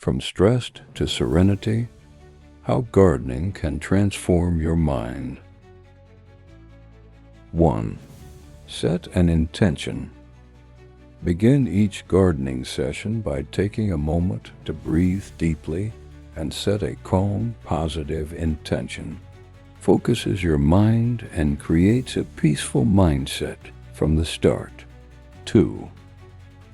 From stressed to serenity, how gardening can transform your mind. 1. Set an intention. Begin each gardening session by taking a moment to breathe deeply and set a calm, positive intention. Focuses your mind and creates a peaceful mindset from the start. 2.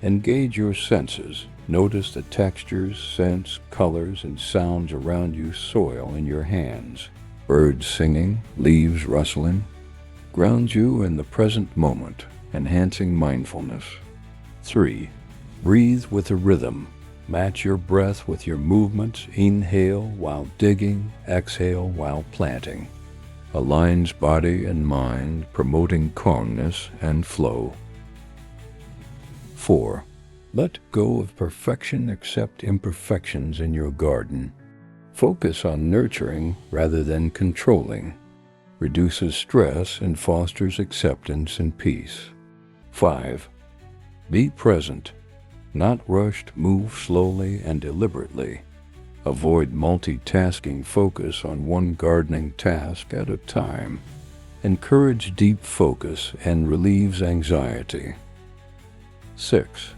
Engage your senses. Notice the textures, scents, colors, and sounds around you. Soil in your hands, birds singing, leaves rustling. Grounds you in the present moment, enhancing mindfulness. 3. Breathe with a rhythm. Match your breath with your movements. Inhale while digging, exhale while planting. Aligns body and mind, promoting calmness and flow. 4. Let go of perfection, accept imperfections in your garden. Focus on nurturing rather than controlling. Reduces stress and fosters acceptance and peace. 5. Be present, not rushed. Move slowly and deliberately. Avoid multitasking. Focus on one gardening task at a time. Encourage deep focus and relieves anxiety. 6.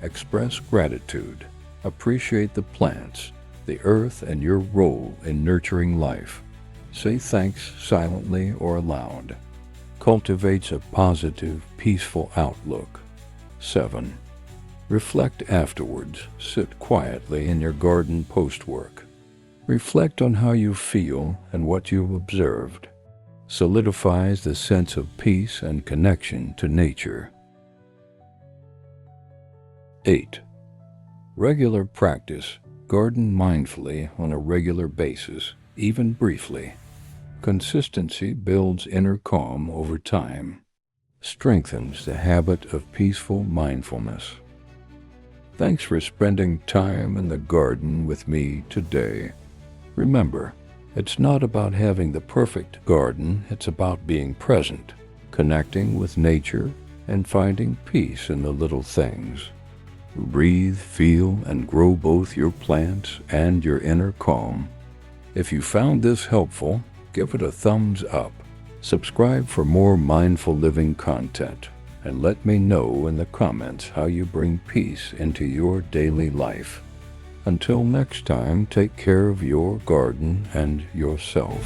Express gratitude. Appreciate the plants, the earth, and your role in nurturing life. Say thanks silently or aloud. Cultivates a positive, peaceful outlook. 7. Reflect afterwards. Sit quietly in your garden post-work. Reflect on how you feel and what you've observed. Solidifies the sense of peace and connection to nature. 8. Regular practice. Garden mindfully on a regular basis, even briefly. Consistency builds inner calm over time. Strengthens the habit of peaceful mindfulness. Thanks for spending time in the garden with me today. Remember, it's not about having the perfect garden, it's about being present, connecting with nature, and finding peace in the little things. Breathe, feel, and grow both your plants and your inner calm. If you found this helpful, give it a thumbs up. Subscribe for more mindful living content, and let me know in the comments how you bring peace into your daily life. Until next time, take care of your garden and yourself.